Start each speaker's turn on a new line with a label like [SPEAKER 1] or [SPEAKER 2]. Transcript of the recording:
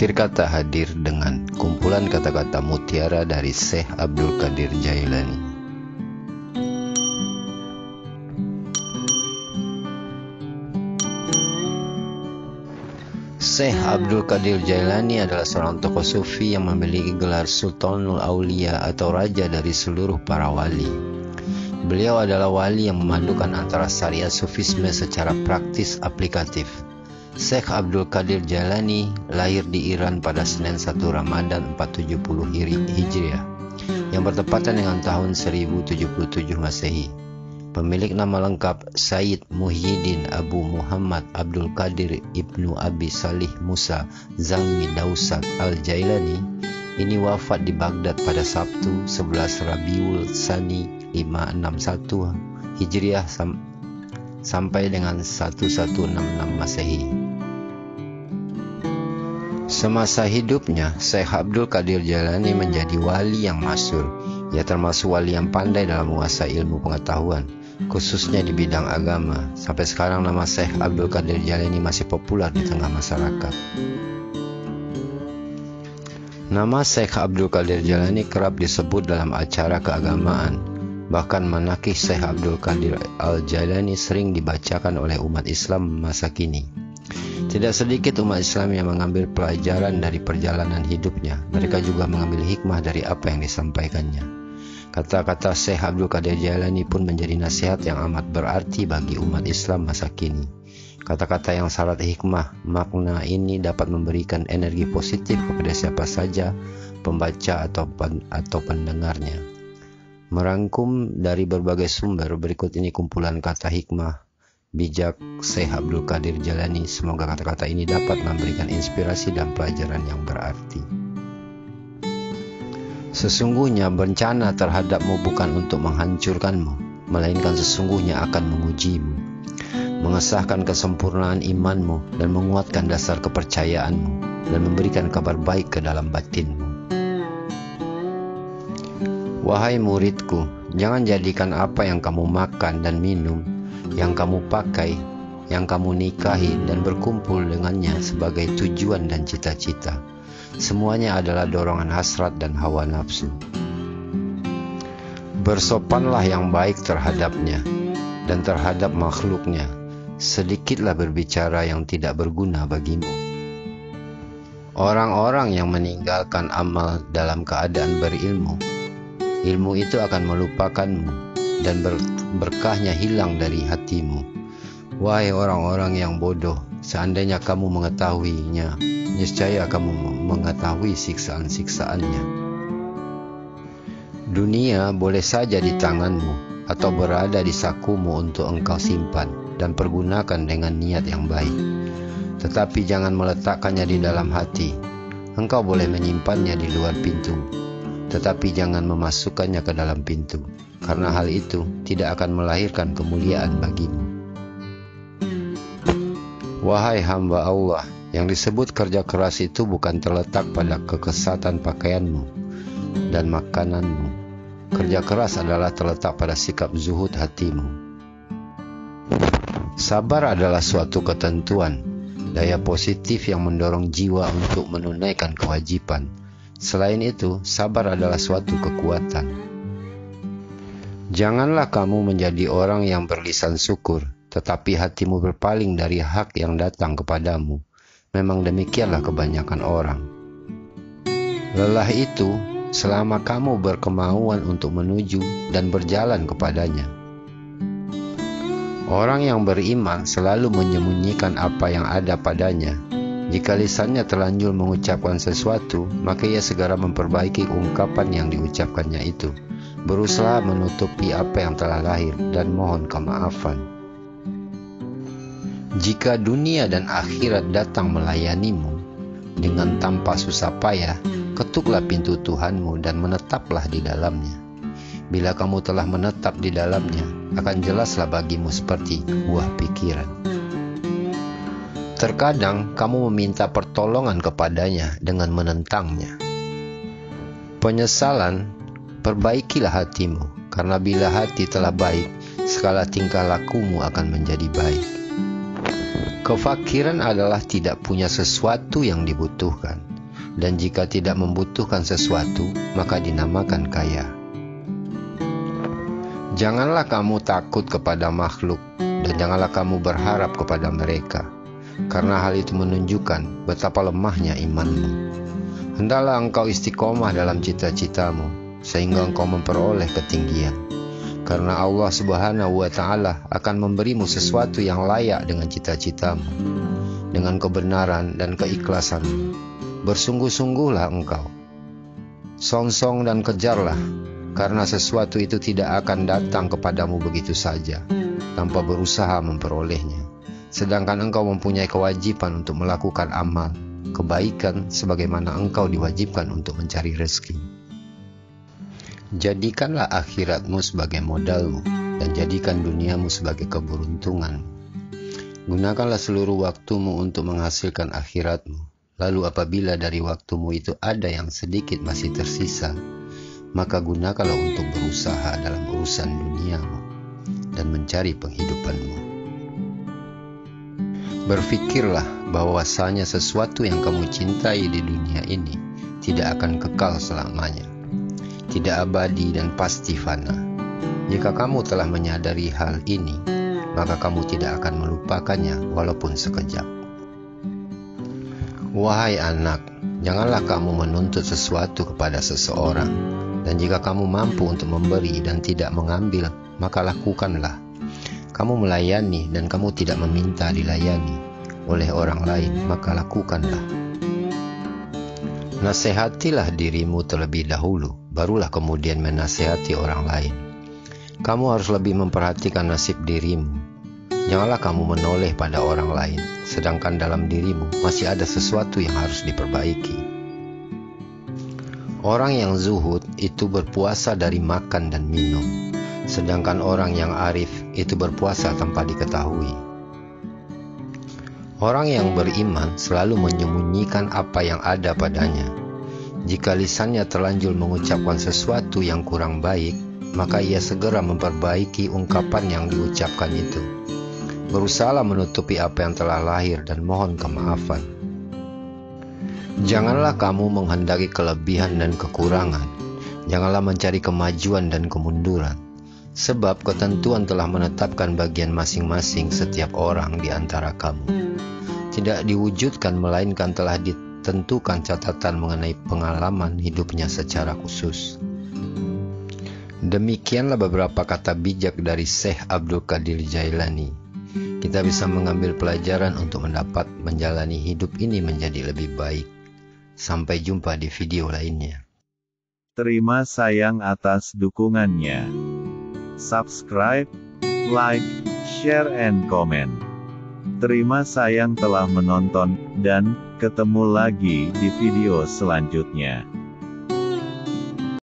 [SPEAKER 1] Akhir kata hadir dengan kumpulan kata-kata mutiara dari Syekh Abdul Qadir Jailani. Syekh Abdul Qadir Jailani adalah seorang tokoh sufi yang memiliki gelar Sultanul Aulia atau raja dari seluruh para wali. Beliau adalah wali yang memadukan antara syariat sufisme secara praktis aplikatif. Syekh Abdul Qadir Jailani lahir di Iran pada Senin 1 Ramadan 470 Hijriah yang bertepatan dengan tahun 1077 Masehi. Pemilik nama lengkap Sayyid Muhyiddin Abu Muhammad Abdul Qadir Ibnu Abi Salih Musa Zangmi Dausak Al-Jailani ini wafat di Baghdad pada Sabtu 11 Rabiul Tsani 561 Hijriah sampai dengan 1166 Masehi. Semasa hidupnya, Syekh Abdul Qadir Jailani menjadi wali yang masyhur. Ia termasuk wali yang pandai dalam menguasai ilmu pengetahuan, khususnya di bidang agama. Sampai sekarang nama Syekh Abdul Qadir Jailani masih populer di tengah masyarakat. Nama Syekh Abdul Qadir Jailani kerap disebut dalam acara keagamaan. Bahkan manaqih Syekh Abdul Qadir Al-Jailani sering dibacakan oleh umat Islam masa kini. Tidak sedikit umat Islam yang mengambil pelajaran dari perjalanan hidupnya. Mereka juga mengambil hikmah dari apa yang disampaikannya. Kata-kata Syekh Abdul Qadir Jailani pun menjadi nasihat yang amat berarti bagi umat Islam masa kini. Kata-kata yang syarat hikmah, makna ini dapat memberikan energi positif kepada siapa saja, pembaca atau pendengarnya. Merangkum dari berbagai sumber, berikut ini kumpulan kata hikmah bijak Syekh Abdul Qadir Jailani. Semoga kata-kata ini dapat memberikan inspirasi dan pelajaran yang berarti. Sesungguhnya bencana terhadapmu bukan untuk menghancurkanmu, melainkan sesungguhnya akan mengujimu, mengesahkan kesempurnaan imanmu dan menguatkan dasar kepercayaanmu dan memberikan kabar baik ke dalam batinmu. Wahai muridku, jangan jadikan apa yang kamu makan dan minum, yang kamu pakai, yang kamu nikahi dan berkumpul dengannya sebagai tujuan dan cita-cita. Semuanya adalah dorongan hasrat dan hawa nafsu. Bersopanlah yang baik terhadapnya dan terhadap makhluknya. Sedikitlah berbicara yang tidak berguna bagimu. Orang-orang yang meninggalkan amal dalam keadaan berilmu, ilmu itu akan melupakanmu dan berkahnya hilang dari hatimu. Wahai orang-orang yang bodoh, seandainya kamu mengetahuinya, niscaya kamu mengetahui siksaan-siksaannya. Dunia boleh saja di tanganmu atau berada di sakumu untuk engkau simpan dan pergunakan dengan niat yang baik. Tetapi jangan meletakkannya di dalam hati. Engkau boleh menyimpannya di luar pintu, tetapi jangan memasukkannya ke dalam pintu, karena hal itu tidak akan melahirkan kemuliaan bagimu. Wahai hamba Allah, yang disebut kerja keras itu bukan terletak pada kekesatan pakaianmu dan makananmu. Kerja keras adalah terletak pada sikap zuhud hatimu. Sabar adalah suatu ketentuan, daya positif yang mendorong jiwa untuk menunaikan kewajiban. Selain itu, sabar adalah suatu kekuatan. Janganlah kamu menjadi orang yang berlisan syukur, tetapi hatimu berpaling dari hak yang datang kepadamu. Memang demikianlah kebanyakan orang. Lelah itu selama kamu berkemauan untuk menuju dan berjalan kepadanya. Orang yang beriman selalu menyembunyikan apa yang ada padanya. Jika lisannya terlanjur mengucapkan sesuatu, maka ia segera memperbaiki ungkapan yang diucapkannya itu. Berusaha menutupi apa yang telah lahir dan mohon kemaafan. Jika dunia dan akhirat datang melayanimu dengan tanpa susah payah, ketuklah pintu Tuhanmu dan menetaplah di dalamnya. Bila kamu telah menetap di dalamnya, akan jelaslah bagimu seperti buah pikiran. Terkadang kamu meminta pertolongan kepadanya dengan menentangnya. Penyesalan, perbaikilah hatimu, karena bila hati telah baik, segala tingkah lakumu akan menjadi baik. Kefakiran adalah tidak punya sesuatu yang dibutuhkan. dan jika tidak membutuhkan sesuatu, maka dinamakan kaya. Janganlah kamu takut kepada makhluk, dan janganlah kamu berharap kepada mereka, karena hal itu menunjukkan betapa lemahnya imanmu. Hendaklah engkau istiqomah dalam cita-citamu, sehingga engkau memperoleh ketinggian. Karena Allah Subhanahu wa Ta'ala akan memberimu sesuatu yang layak dengan cita-citamu, dengan kebenaran dan keikhlasanmu. Bersungguh-sungguhlah engkau, songsong dan kejarlah, karena sesuatu itu tidak akan datang kepadamu begitu saja, tanpa berusaha memperolehnya. Sedangkan engkau mempunyai kewajiban untuk melakukan amal kebaikan sebagaimana engkau diwajibkan untuk mencari rezeki. Jadikanlah akhiratmu sebagai modalmu, dan jadikan duniamu sebagai keberuntunganmu. Gunakanlah seluruh waktumu untuk menghasilkan akhiratmu. Lalu apabila dari waktumu itu ada yang sedikit masih tersisa, maka gunakanlah untuk berusaha dalam urusan duniamu dan mencari penghidupanmu. Berfikirlah bahwasanya sesuatu yang kamu cintai di dunia ini tidak akan kekal selamanya, tidak abadi dan pasti fana. Jika kamu telah menyadari hal ini, maka kamu tidak akan melupakannya walaupun sekejap. Wahai anak, janganlah kamu menuntut sesuatu kepada seseorang, dan jika kamu mampu untuk memberi dan tidak mengambil, maka lakukanlah. Kamu melayani dan kamu tidak meminta dilayani oleh orang lain, maka lakukanlah. Nasihatilah dirimu terlebih dahulu, barulah kemudian menasihati orang lain. Kamu harus lebih memperhatikan nasib dirimu. Janganlah kamu menoleh pada orang lain, sedangkan dalam dirimu masih ada sesuatu yang harus diperbaiki. Orang yang zuhud itu berpuasa dari makan dan minum, sedangkan orang yang arif itu berpuasa tanpa diketahui. Orang yang beriman selalu menyembunyikan apa yang ada padanya. Jika lisannya terlanjur mengucapkan sesuatu yang kurang baik, maka ia segera memperbaiki ungkapan yang diucapkan itu. Berusahalah menutupi apa yang telah lahir dan mohon kemaafan. Janganlah kamu menghendaki kelebihan dan kekurangan. Janganlah mencari kemajuan dan kemunduran. Sebab ketentuan telah menetapkan bagian masing-masing setiap orang di antara kamu. Tidak diwujudkan melainkan telah ditentukan catatan mengenai pengalaman hidupnya secara khusus. Demikianlah beberapa kata bijak dari Syekh Abdul Qadir Jailani. Kita bisa mengambil pelajaran untuk mendapat menjalani hidup ini menjadi lebih baik. Sampai jumpa di video lainnya.
[SPEAKER 2] Terima sayang atas dukungannya. Subscribe, like, share and comment. Terima sayang telah menonton, dan ketemu lagi di video selanjutnya.